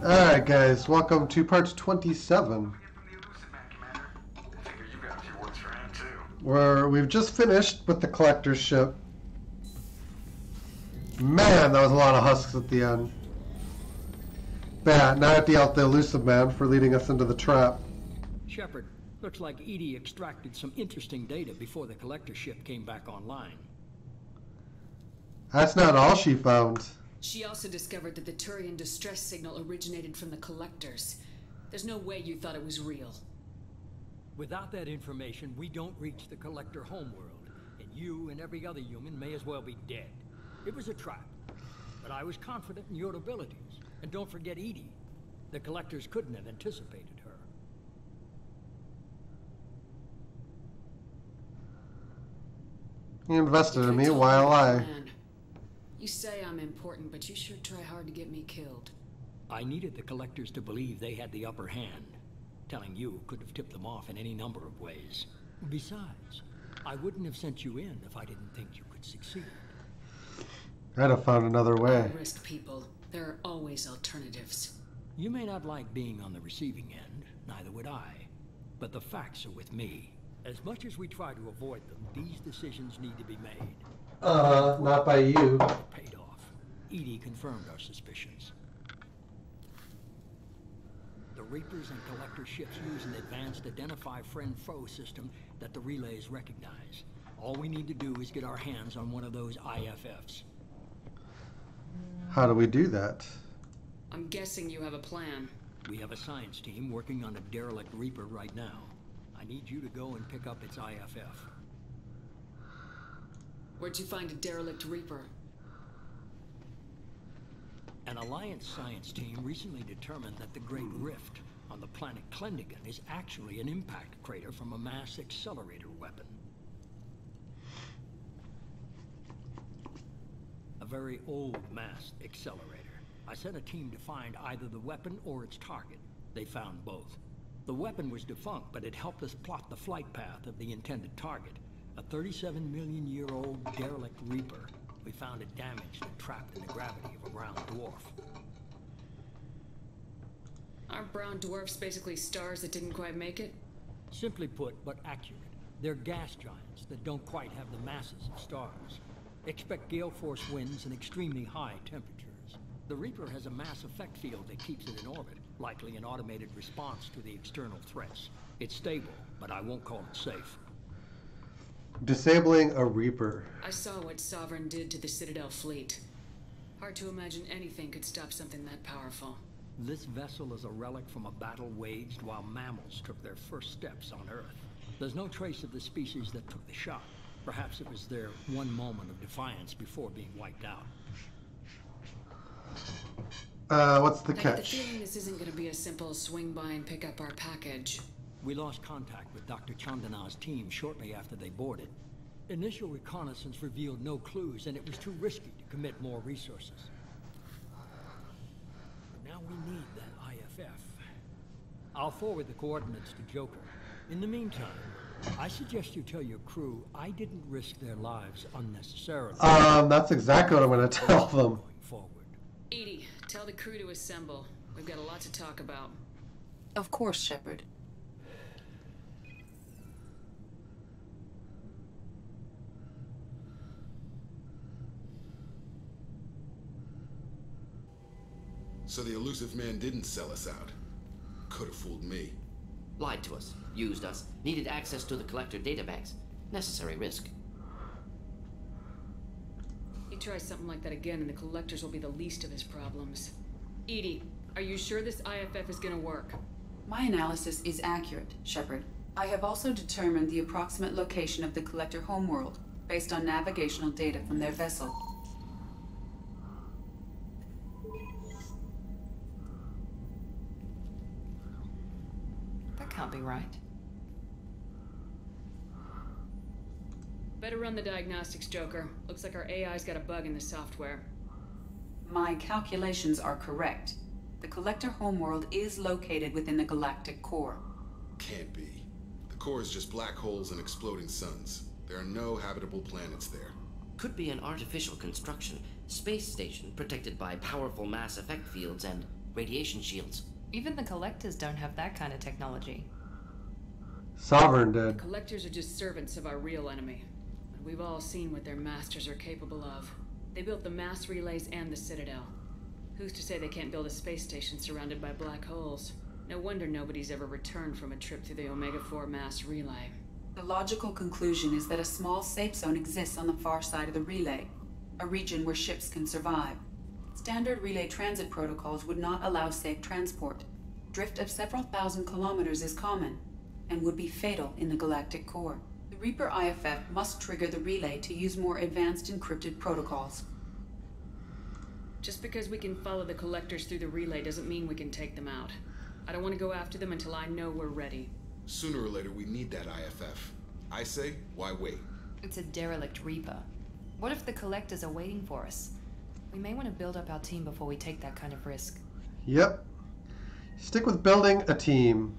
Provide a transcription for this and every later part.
Alright guys, welcome to part 27. Where we've just finished with the collector's ship. Man, that was a lot of husks at the end. But yeah, now I have to yell at the elusive man for leading us into the trap. Shepard, looks like EDI extracted some interesting data before the collector ship came back online. That's not all she found. She also discovered that the Turian distress signal originated from the collectors. There's no way you thought it was real. Without that information, we don't reach the collector homeworld, and you and every other human may as well be dead. It was a trap, but I was confident in your abilities. And don't forget EDI. The collectors couldn't have anticipated her. You invested in me while You say I'm important, but you sure try hard to get me killed. I needed the collectors to believe they had the upper hand. Telling you could have tipped them off in any number of ways. Besides, I wouldn't have sent you in if I didn't think you could succeed. I'd have found another way. Don't risk people. There are always alternatives. You may not like being on the receiving end, neither would I. But the facts are with me. As much as we try to avoid them, these decisions need to be made. Not by you. Paid off. EDI confirmed our suspicions. The Reapers and Collector ships use an advanced identify friend-foe system that the relays recognize. All we need to do is get our hands on one of those IFFs. How do we do that? I'm guessing you have a plan. We have a science team working on a derelict Reaper right now. I need you to go and pick up its IFF. Where'd you find a derelict Reaper? An Alliance science team recently determined that the Great Rift on the planet Klendagon is actually an impact crater from a mass accelerator weapon. A very old mass accelerator. I sent a team to find either the weapon or its target. They found both. The weapon was defunct, but it helped us plot the flight path of the intended target. A 37-million-year-old derelict Reaper. We found it damaged and trapped in the gravity of a brown dwarf. Aren't brown dwarfs basically stars that didn't quite make it? Simply put, but accurate. They're gas giants that don't quite have the masses of stars. Expect gale force winds and extremely high temperatures. The Reaper has a mass effect field that keeps it in orbit, likely an automated response to the external threats. It's stable, but I won't call it safe. Disabling a Reaper. I saw what Sovereign did to the Citadel fleet. Hard to imagine anything could stop something that powerful. This vessel is a relic from a battle waged while mammals took their first steps on Earth. There's no trace of the species that took the shot. Perhaps it was their one moment of defiance before being wiped out. What's the I get the catch? feeling this isn't going to be a simple swing by and pick up our package. We lost contact with Dr. Chandana's team shortly after they boarded. Initial reconnaissance revealed no clues, and it was too risky to commit more resources. But now we need that IFF. I'll forward the coordinates to Joker. In the meantime, I suggest you tell your crew I didn't risk their lives unnecessarily. That's exactly what I'm going to tell them. Going forward. EDI, tell the crew to assemble. We've got a lot to talk about. Of course, Shepard. So the elusive man didn't sell us out. Could have fooled me. Lied to us, used us, needed access to the collector databanks. Necessary risk. He tries something like that again and the collectors will be the least of his problems. EDI, are you sure this IFF is gonna work? My analysis is accurate, Shepard. I have also determined the approximate location of the collector homeworld, based on navigational data from their vessel. That can't be right. Better run the diagnostics, Joker. Looks like our AI's got a bug in the software. My calculations are correct. The collector homeworld is located within the galactic core. Can't be. The core is just black holes and exploding suns. There are no habitable planets there. Could be an artificial construction, space station protected by powerful mass effect fields and radiation shields. Even the Collectors don't have that kind of technology. Sovereign did. Collectors are just servants of our real enemy. And we've all seen what their masters are capable of. They built the mass relays and the Citadel. Who's to say they can't build a space station surrounded by black holes? No wonder nobody's ever returned from a trip through the Omega-4 mass relay. The logical conclusion is that a small safe zone exists on the far side of the relay, a region where ships can survive. Standard relay transit protocols would not allow safe transport. Drift of several thousand kilometers is common, and would be fatal in the galactic core. The Reaper IFF must trigger the relay to use more advanced encrypted protocols. Just because we can follow the Collectors through the relay doesn't mean we can take them out. I don't want to go after them until I know we're ready. Sooner or later, we need that IFF. I say, why wait? It's a derelict Reaper. What if the Collectors are waiting for us? We may want to build up our team before we take that kind of risk. Yep. Stick with building a team.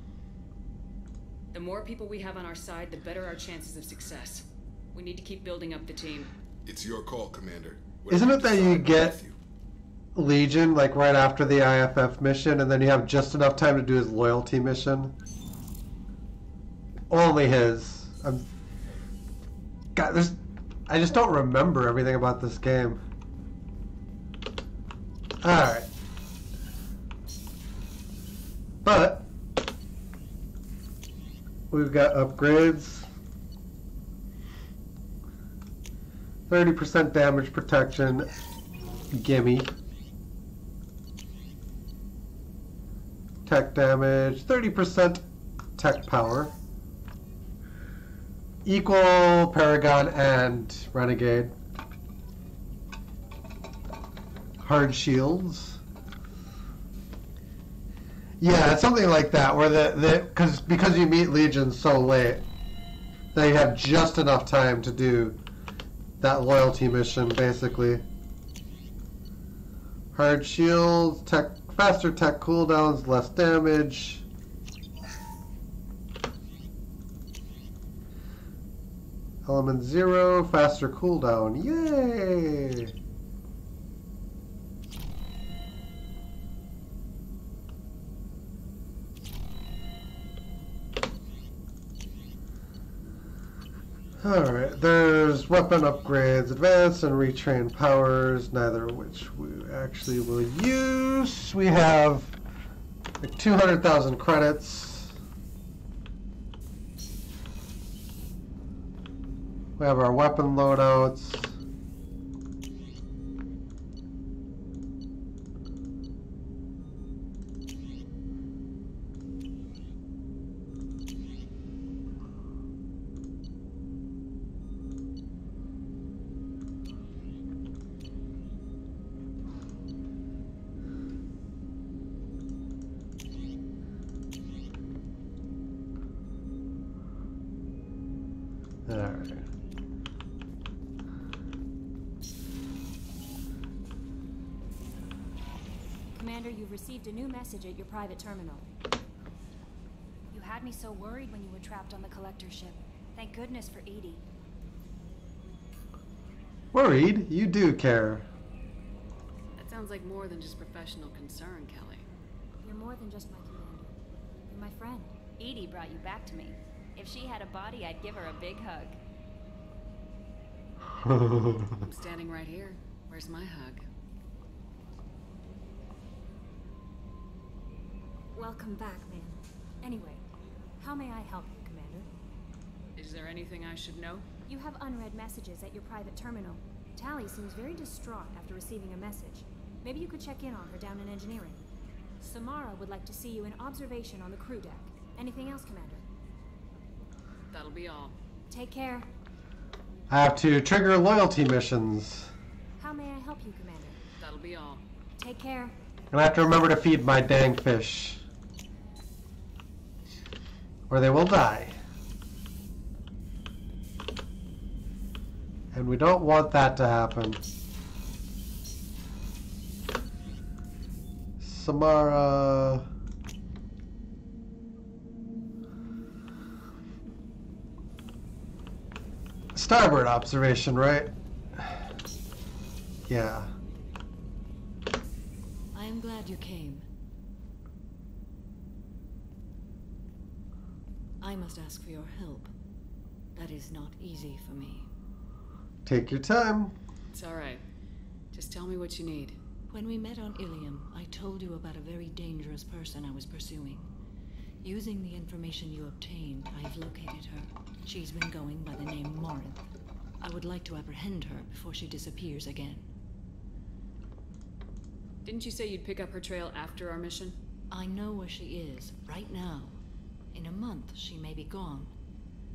The more people we have on our side, the better our chances of success. We need to keep building up the team. It's your call, Commander. Isn't it that you decide, I'm get with you. Legion like right after the IFF mission, and then you have just enough time to do his loyalty mission? Only his. God, I just don't remember everything about this game. Alright. But we've got upgrades. 30% damage protection. Gimme. Tech damage. 30% tech power. Equal Paragon and Renegade. Hard shields. Yeah, it's something like that where because you meet Legion so late, they have just enough time to do that loyalty mission, basically. Hard shields, faster tech cooldowns, less damage. Element 0, faster cooldown. Yay! Alright, there's weapon upgrades, advanced and retrained powers, neither of which we actually will use. We have like 200,000 credits. We have our weapon loadouts. Alright. Commander, you've received a new message at your private terminal. You had me so worried when you were trapped on the Collector ship. Thank goodness for Edie. Worried? You do care. That sounds like more than just professional concern, Kelly. You're more than just my commander. You're my friend. Edie brought you back to me. If she had a body, I'd give her a big hug. I'm standing right here. Where's my hug? Welcome back, man. Anyway, how may I help you, Commander? Is there anything I should know? You have unread messages at your private terminal. Tali seems very distraught after receiving a message. Maybe you could check in on her down in engineering. Samara would like to see you in observation on the crew deck. Anything else, Commander? That'll be all. Take care. I have to trigger loyalty missions. How may I help you, Commander? That'll be all. Take care. And I have to remember to feed my dang fish, or they will die. And we don't want that to happen. Samara. Starboard observation, right? Yeah. I am glad you came. I must ask for your help. That is not easy for me. Take your time. It's alright. Just tell me what you need. When we met on Ilium, I told you about a very dangerous person I was pursuing. Using the information you obtained, I have located her. She's been going by the name Morinth. I would like to apprehend her before she disappears again. Didn't you say you'd pick up her trail after our mission? I know where she is, right now. In a month, she may be gone.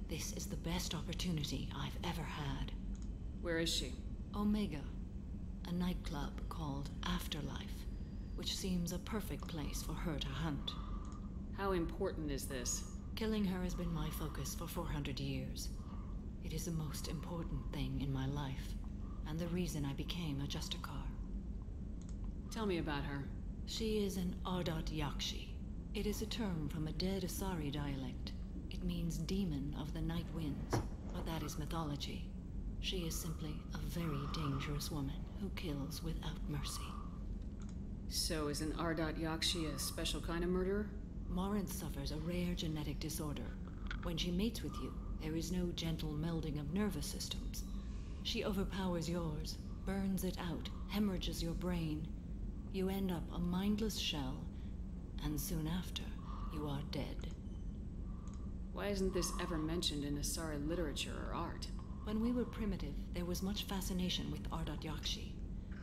This is the best opportunity I've ever had. Where is she? Omega, a nightclub called Afterlife, which seems a perfect place for her to hunt. How important is this? Killing her has been my focus for 400 years. It is the most important thing in my life, and the reason I became a Justicar. Tell me about her. She is an Ardat Yakshi. It is a term from a dead Asari dialect. It means demon of the night winds, but that is mythology. She is simply a very dangerous woman who kills without mercy. So is an Ardat Yakshi a special kind of murderer? Morinth suffers a rare genetic disorder. When she mates with you, there is no gentle melding of nervous systems. She overpowers yours, burns it out, hemorrhages your brain. You end up a mindless shell, and soon after, you are dead. Why isn't this ever mentioned in Asari literature or art? When we were primitive, there was much fascination with Ardat Yakshi.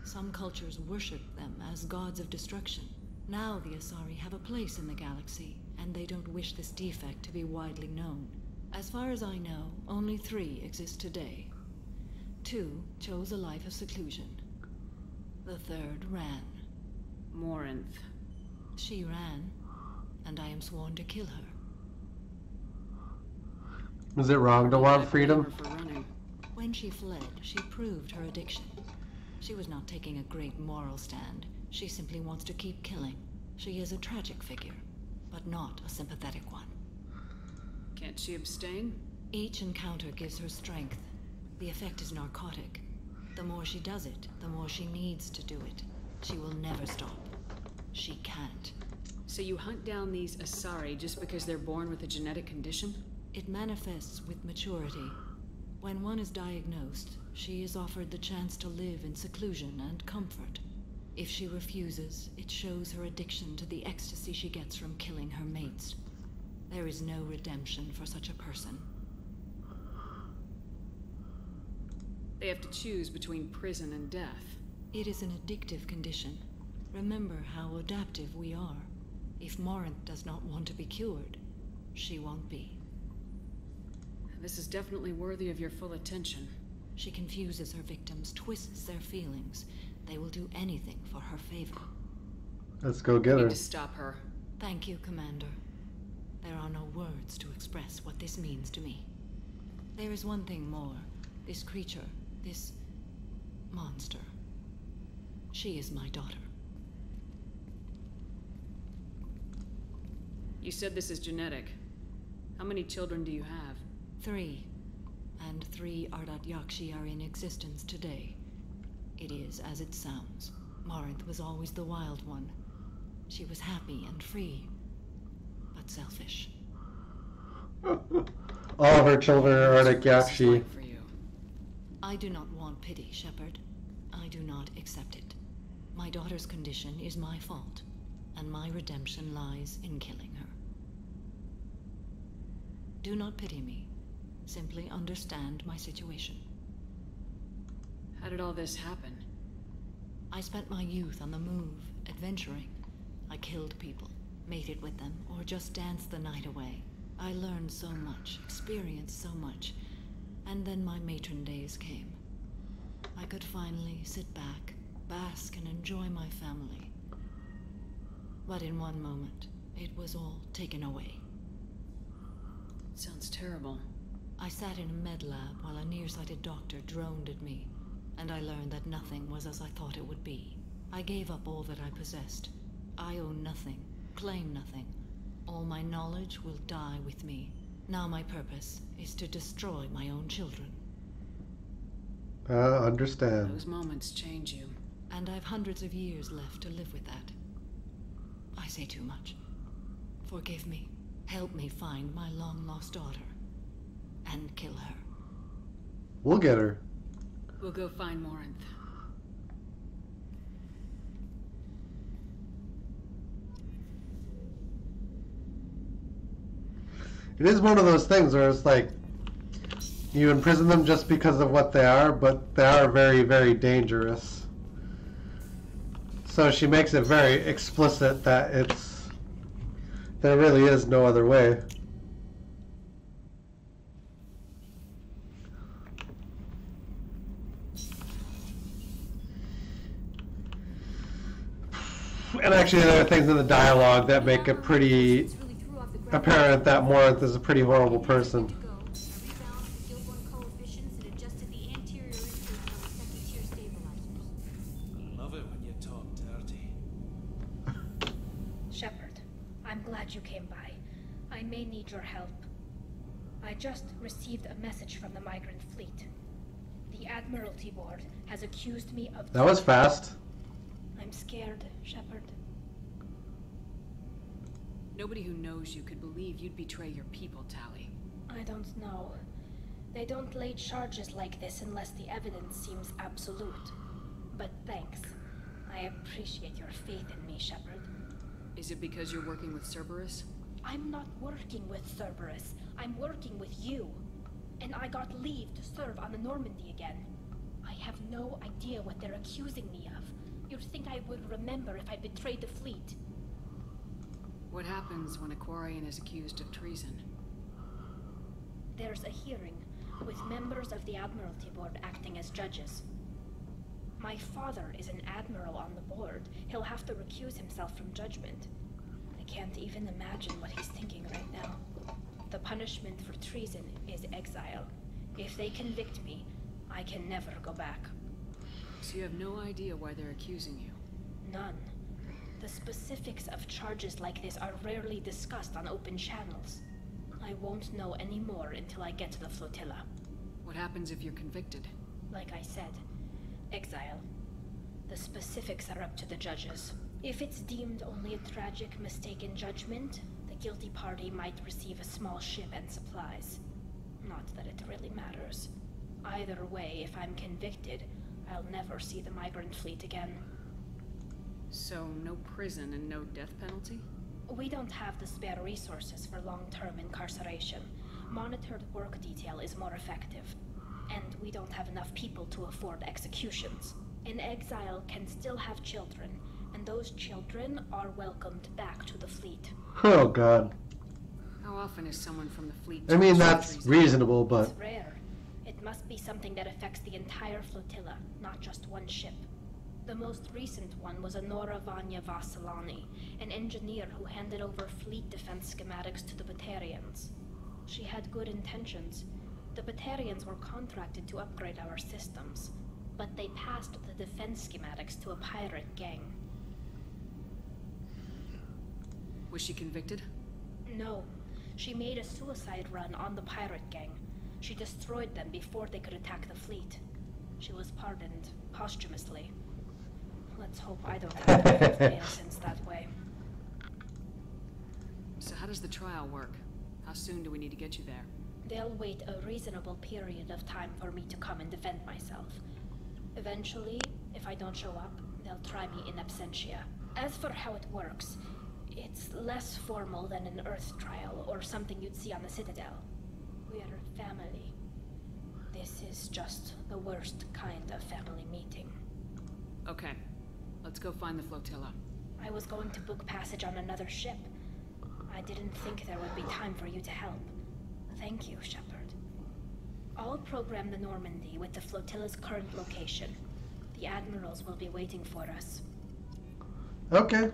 Some cultures worshipped them as gods of destruction. Now the Asari have a place in the galaxy, and they don't wish this defect to be widely known. As far as I know, only 3 exist today. 2 chose a life of seclusion. The 3rd ran. Morinth. She ran, and I am sworn to kill her. Is it wrong to want freedom? When she fled, she proved her addiction. She was not taking a great moral stand. She simply wants to keep killing. She is a tragic figure, but not a sympathetic one. Can't she abstain? Each encounter gives her strength. The effect is narcotic. The more she does it, the more she needs to do it. She will never stop. She can't. So you hunt down these Asari just because they're born with a genetic condition? It manifests with maturity. When one is diagnosed, she is offered the chance to live in seclusion and comfort. If she refuses, it shows her addiction to the ecstasy she gets from killing her mates. There is no redemption for such a person. They have to choose between prison and death. It is an addictive condition. Remember how adaptive we are. If Morinth does not want to be cured, she won't be. This is definitely worthy of your full attention. She confuses her victims, twists their feelings. They will do anything for her favor. Let's go get her. We need to stop her. Thank you, Commander. There are no words to express what this means to me. There is one thing more. This creature, this monster. She is my daughter. You said this is genetic. How many children do you have? 3. And 3 Ardat Yakshi are in existence today. It is as it sounds. Morinth was always the wild one. She was happy and free, but selfish. All of her children are Ardat Yakshi. I do not want pity, Shepard. I do not accept it. My daughter's condition is my fault, and my redemption lies in killing her. Do not pity me. Simply understand my situation. How did all this happen? I spent my youth on the move, adventuring. I killed people, mated with them, or just danced the night away. I learned so much, experienced so much, and then my matron days came. I could finally sit back, bask and enjoy my family. But in one moment, it was all taken away. Sounds terrible. I sat in a med lab while a nearsighted doctor droned at me, and I learned that nothing was as I thought it would be. I gave up all that I possessed. I own nothing, claim nothing. All my knowledge will die with me. Now my purpose is to destroy my own children. Understand. Those moments change you. And I've hundreds of years left to live with that. I say too much. Forgive me. Help me find my long-lost daughter. And kill her. We'll get her. We'll go find Morinth. It is one of those things where it's like, you imprison them just because of what they are, but they are very, very dangerous. So she makes it very explicit that there really is no other way. And actually there are things in the dialogue that make it pretty apparent that Morinth is a pretty horrible person. Love it when you talk dirty. Shepard, I'm glad you came by. I may need your help. I just received a message from the migrant fleet. The Admiralty Board has accused me of... That was fast. I'm scared, Shepard. Nobody who knows you could believe you'd betray your people, Tali. I don't know. They don't lay charges like this unless the evidence seems absolute. But thanks. I appreciate your faith in me, Shepard. Is it because you're working with Cerberus? I'm not working with Cerberus. I'm working with you. And I got leave to serve on the Normandy again. I have no idea what they're accusing me of. You'd think I would remember if I betrayed the fleet. What happens when a Quarian is accused of treason? There's a hearing, with members of the Admiralty Board acting as judges. My father is an admiral on the board. He'll have to recuse himself from judgment. I can't even imagine what he's thinking right now. The punishment for treason is exile. If they convict me, I can never go back. So you have no idea why they're accusing you? None. The specifics of charges like this are rarely discussed on open channels. I won't know any more until I get to the flotilla. What happens if you're convicted? Like I said, exile. The specifics are up to the judges. If it's deemed only a tragic mistake in judgment, the guilty party might receive a small ship and supplies. Not that it really matters. Either way, if I'm convicted, I'll never see the migrant fleet again. So, no prison and no death penalty? We don't have the spare resources for long-term incarceration. Monitored work detail is more effective. And we don't have enough people to afford executions. An exile can still have children, and those children are welcomed back to the fleet. Oh, God. How often is someone from the fleet... I mean, that's reasonable, but... It's rare. It must be something that affects the entire flotilla, not just one ship. The most recent one was Anora Vanya Vasilani, an engineer who handed over fleet defense schematics to the Batarians. She had good intentions. The Batarians were contracted to upgrade our systems, but they passed the defense schematics to a pirate gang. Was she convicted? No. She made a suicide run on the pirate gang. She destroyed them before they could attack the fleet. She was pardoned posthumously. Let's hope I don't have to prove my innocence that way. So how does the trial work? How soon do we need to get you there? They'll wait a reasonable period of time for me to come and defend myself. Eventually, if I don't show up, they'll try me in absentia. As for how it works, it's less formal than an Earth trial or something you'd see on the Citadel. We're family. This is just the worst kind of family meeting. Okay. Let's go find the flotilla. I was going to book passage on another ship. I didn't think there would be time for you to help. Thank you, Shepard. I'll program the Normandy with the flotilla's current location. The admirals will be waiting for us. Okay.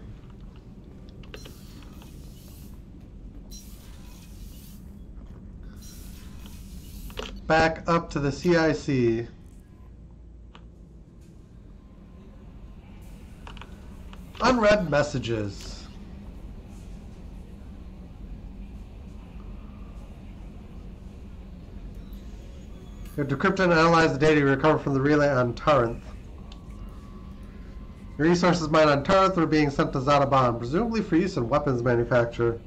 Back up to the CIC. Unread messages. You have decrypted and analyzed the data you recovered from the relay on Taranth. Your resources mined on Taranth were being sent to Zadaban, presumably for use in weapons manufacture.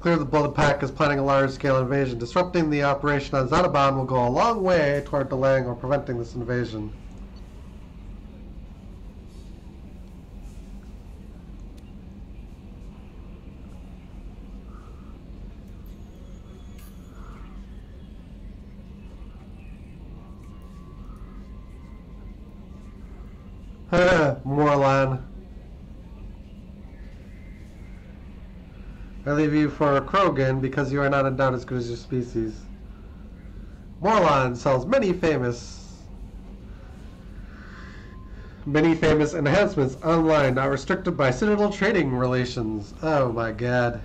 clear the Blood Pack is planning a large-scale invasion. Disrupting the operation on Zanaban will go a long way toward delaying or preventing this invasion. Morlan. I leave you for Krogan because you are not endowed as good as your species. Morlan sells many famous enhancements online, not restricted by Citadel trading relations. Oh my god.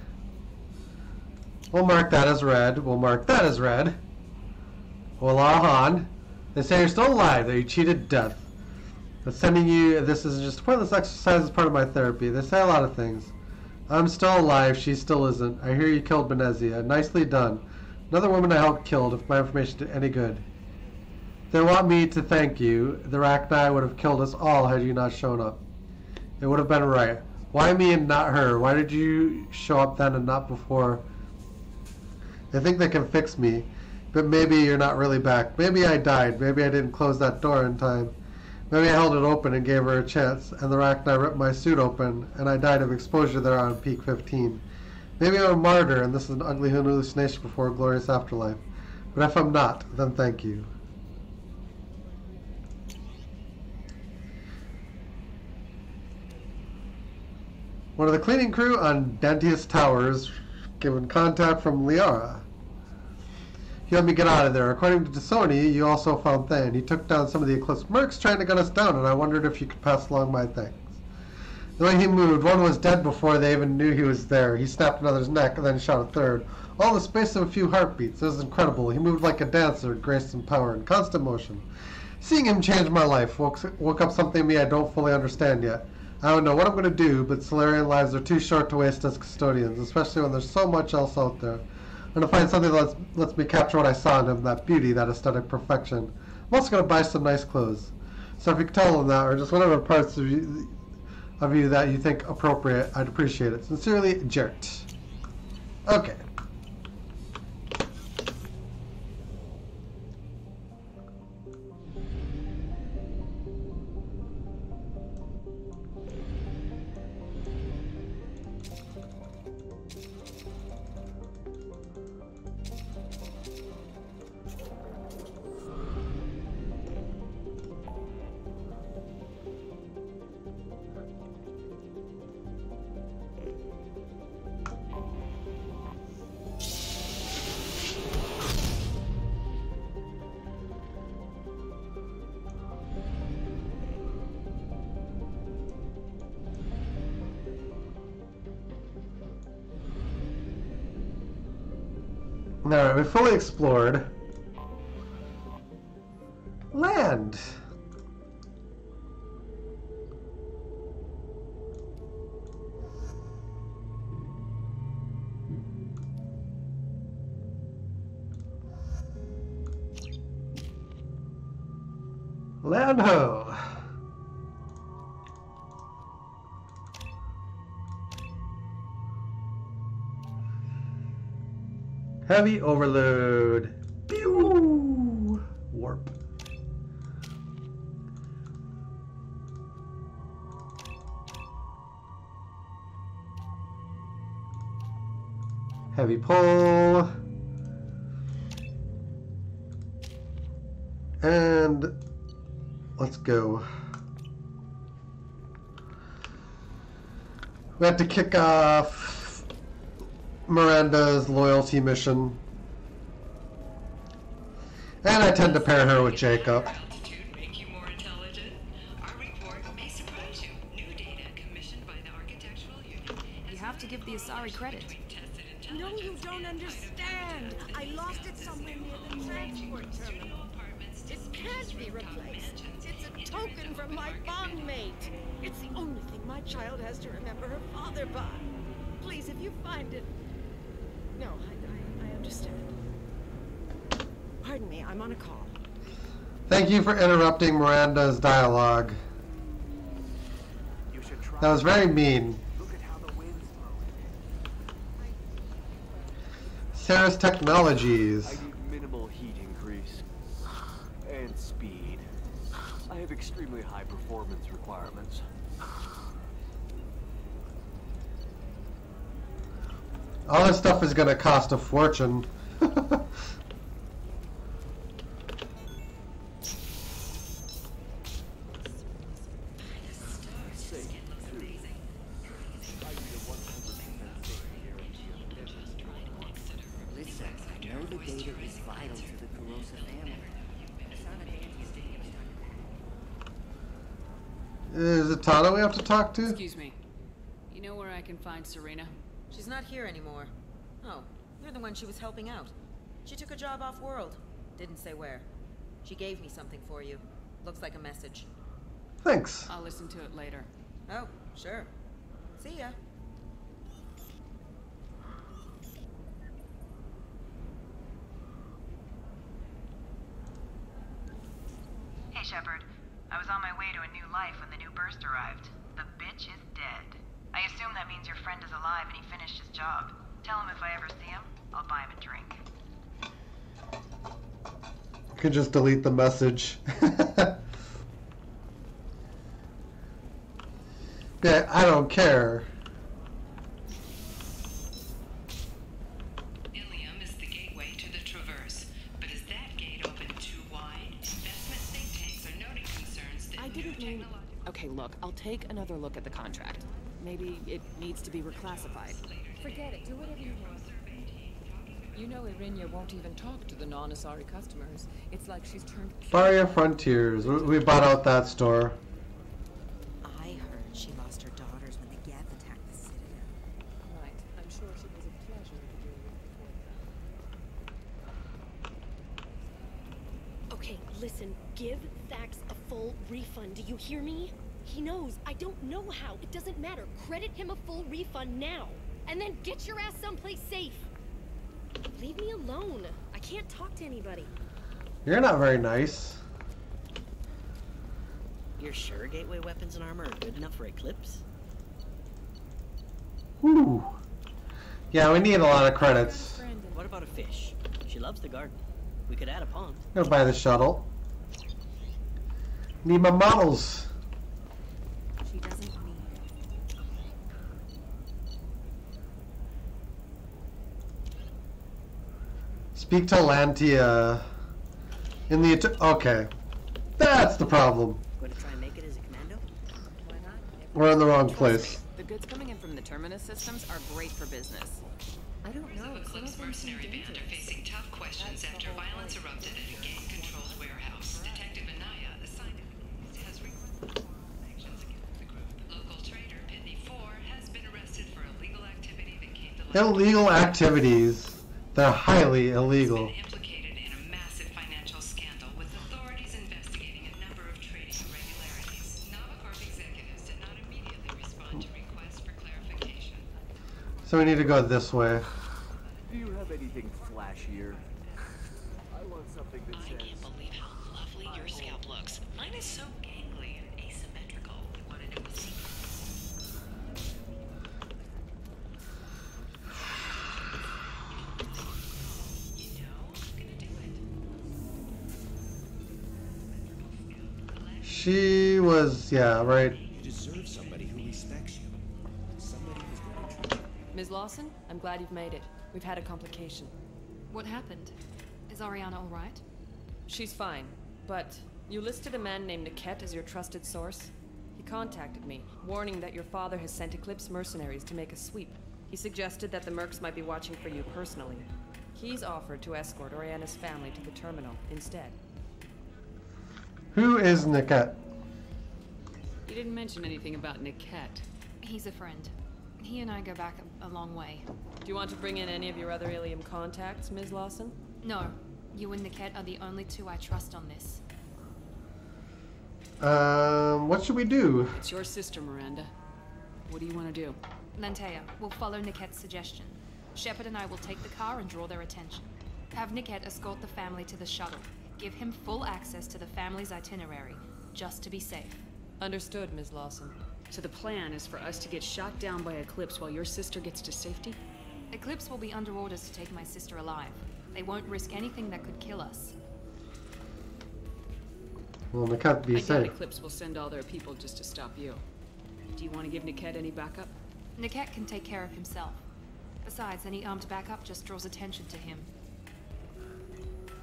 We'll mark that as red. We'll mark that as red. Olahan. They say you're still alive, that you cheated death. But sending you this is just a pointless exercise as part of my therapy. They say a lot of things. I'm still alive, she still isn't. I hear you killed Benezia. Nicely done. Another woman I helped killed, if my information did any good. If they want me to thank you, the Rachni would have killed us all had you not shown up. It would have been right. Why me and not her? Why did you show up then and not before? They think they can fix me, but maybe you're not really back. Maybe I died. Maybe I didn't close that door in time. Maybe I held it open and gave her a chance, and the Rachni ripped my suit open, and I died of exposure there on Peak 15. Maybe I'm a martyr, and this is an ugly hallucination before a glorious afterlife. But if I'm not, then thank you. One of the cleaning crew on Dantius Towers given contact from Liara. He let me get out of there. According to Sony, you also found Thane. He took down some of the Eclipse mercs trying to gun us down, and I wondered if you could pass along my thanks. The way he moved, one was dead before they even knew he was there. He snapped another's neck and then shot a third. All in the space of a few heartbeats. It was incredible. He moved like a dancer, grace and power, in constant motion. Seeing him changed my life, woke up something in me I don't fully understand yet. I don't know what I'm going to do, but Solarian lives are too short to waste as custodians, especially when there's so much else out there. I'm going to find something that lets me capture what I saw in him, that beauty, that aesthetic perfection. I'm also going to buy some nice clothes. So if you could tell them that, or just whatever parts of you that you think appropriate, I'd appreciate it. Sincerely, Jert. Okay. Alright, we fully explored land. Land ho. Heavy overload. Pew! Warp. Heavy pull. And let's go. We have to kick off Miranda's loyalty mission. And I tend to pair her with Jacob. You have to give the Asari credit. No, you don't understand. I lost it somewhere near the transport terminal. It can't be replaced. It's a token from my bondmate. It's the only thing my child has to remember her father by. Please, if you find it... No, I understand. Pardon me, I'm on a call. Thank you for interrupting Miranda's dialogue. That was very mean. Terrace Technologies. I need minimal heat increase. And speed. I have extremely high performance requirements. All this stuff is gonna cost a fortune. Is it Tana we have to talk to? Excuse me. You know where I can find Serena? She's not here anymore. Oh, you're the one she was helping out. She took a job off-world. Didn't say where. She gave me something for you. Looks like a message. Thanks. I'll listen to it later. Oh, sure. See ya. Hey, Shepard. I was on my way to a new life when the new burst arrived. The bitch is dead. I assume that means your friend is alive and he finished his job. Tell him if I ever see him, I'll buy him a drink. You can just delete the message. Yeah, I don't care. Ilium is the gateway to the Traverse, but is that gate open too wide? Investment think tanks are noting concerns that I didn't mean... Okay, look, I'll take another look at the contract. Maybe it needs to be reclassified. Forget it. Do whatever you want. You know Irinia won't even talk to the non-Asari customers. It's like she's turned... Faria Frontiers. We bought out that store. I heard she lost her daughters when the Geth attacked the Citadel. Right. I'm sure she was a pleasure to deal with before. Okay, listen. Give Thax a full refund. Do you hear me? He knows. I don't know how. It doesn't matter. Credit him a full refund now. And then get your ass someplace safe. Leave me alone. I can't talk to anybody. You're not very nice. You're sure gateway weapons and armor are good enough for Eclipse? Ooh. Yeah, we need a lot of credits. What about a fish? She loves the garden. We could add a pond. Go buy the shuttle. Need my models. She doesn't need... Speak to Lantia. In the... Okay. That's the problem. Going to try and make it as a commando? Why not? We're in the wrong place. The goods coming in from the Terminus systems are great for business. I don't know. The Eclipse mercenary band are facing tough questions after violence erupted at a gang-controlled warehouse. Detective Anaya assigned has requested actions against the group. Local trader Pitney 4 has been arrested for illegal activity that came to light. Illegal activities. They're highly illegal. Implicated in a massive financial scandal with authorities investigating a number of trading irregularities. Novacorp executives did not immediately respond to requests for clarification. So we need to go this way. Do you have anything flashier? I want something that says... I can't believe how lovely your scalp looks. Mine is so gangly and asymmetrical. You want to know a secret? You know, I'm gonna do it. She was, yeah, right. You deserve somebody who respects you. Somebody who's going to treat you. Ms. Lawson, I'm glad you've made it. We've had a complication. What happened? Is Ariana all right? She's fine, but you listed a man named Niket as your trusted source. He contacted me, warning that your father has sent Eclipse mercenaries to make a sweep. He suggested that the Mercs might be watching for you personally. He's offered to escort Oriana's family to the terminal instead. Who is Niket? You didn't mention anything about Niket. He's a friend. He and I go back a long way. Do you want to bring in any of your other Ilium contacts, Ms. Lawson? No. You and Niket are the only two I trust on this. What should we do? It's your sister, Miranda. What do you want to do? Lantea, we'll follow Niket's suggestion. Shepard and I will take the car and draw their attention. Have Niket escort the family to the shuttle. Give him full access to the family's itinerary, just to be safe. Understood, Ms. Lawson. So the plan is for us to get shot down by Eclipse while your sister gets to safety? Eclipse will be under orders to take my sister alive. They won't risk anything that could kill us. Well, Niket, be I doubt safe. Eclipse will send all their people just to stop you. Do you want to give Niket any backup? Niket can take care of himself. Besides, any armed backup just draws attention to him.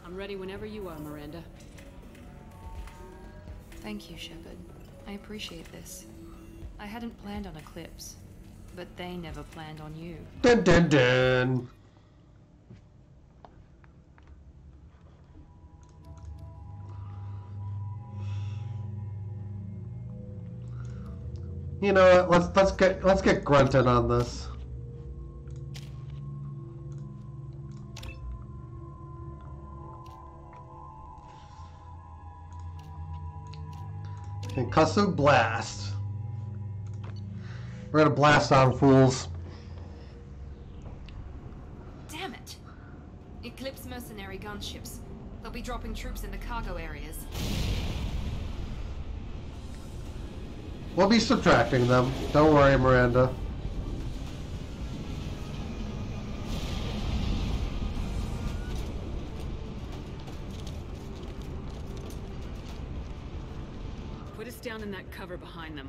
I'm ready whenever you are, Miranda. Thank you, Shepard. I appreciate this. I hadn't planned on Eclipse, but they never planned on you. Dun dun dun! You know what? Let's get grunting on this. Concussive blast. We're gonna blast on fools. Damn it! Eclipse mercenary gunships. They'll be dropping troops in the cargo areas. We'll be subtracting them. Don't worry, Miranda. Put us down in that cover behind them.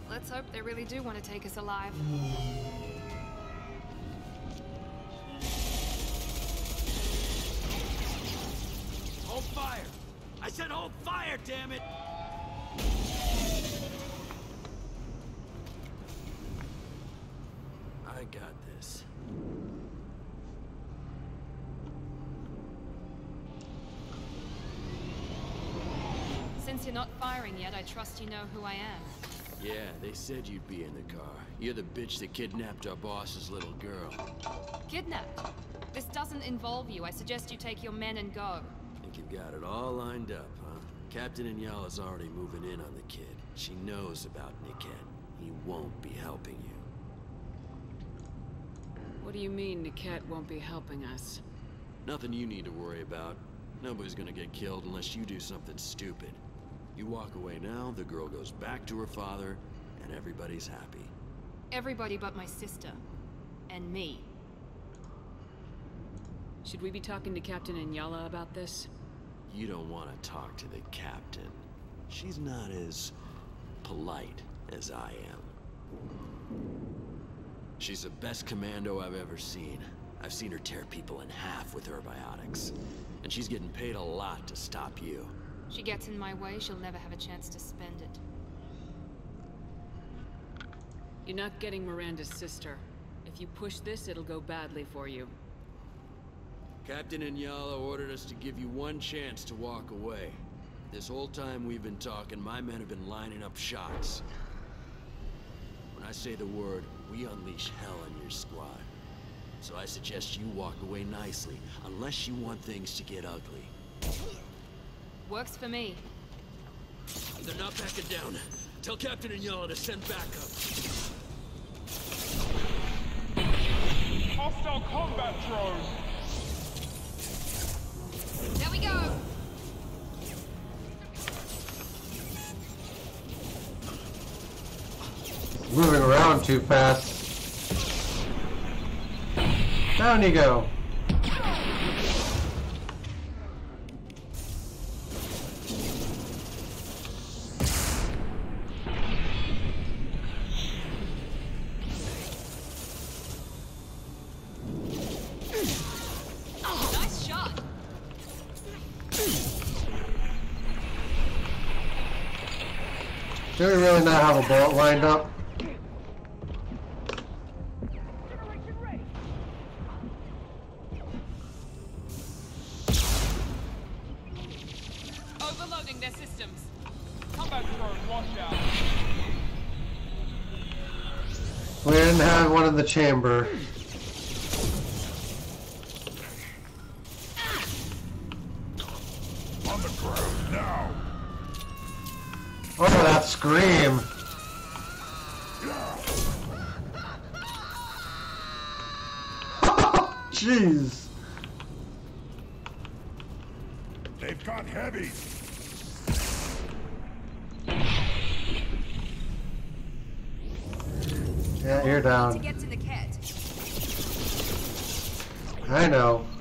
Let's hope they really do want to take us alive. Hold fire! I said hold fire, damn it! I got this. Since you're not firing yet, I trust you know who I am. Yeah, they said you'd be in the car. You're the bitch that kidnapped our boss's little girl. Kidnapped? This doesn't involve you. I suggest you take your men and go. Think you've got it all lined up, huh? Captain Inyala's already moving in on the kid. She knows about Niket. He won't be helping you. What do you mean Niket won't be helping us? Nothing you need to worry about. Nobody's gonna get killed unless you do something stupid. You walk away now, the girl goes back to her father, and everybody's happy. Everybody but my sister. And me. Should we be talking to Captain Inyala about this? You don't want to talk to the captain. She's not as polite as I am. She's the best commando I've ever seen. I've seen her tear people in half with her biotics. And she's getting paid a lot to stop you. She gets in my way, she'll never have a chance to spend it. You're not getting Miranda's sister. If you push this, it'll go badly for you. Captain Inyala ordered us to give you one chance to walk away. This whole time we've been talking, my men have been lining up shots. When I say the word, we unleash hell on your squad. So I suggest you walk away nicely, unless you want things to get ugly. Works for me. They're not backing down. Tell Captain Inyala to send backup. Hostile combat drone! There we go! Moving around too fast. Down you go. Nice shot. Do we really not have a bullet lined up? Overloading their systems. Combat drone, watch out! We didn't have one in the chamber. On the ground now! Oh, that scream! Jeez! They've got heavy! Yeah, you're down. To get to Niket. I know.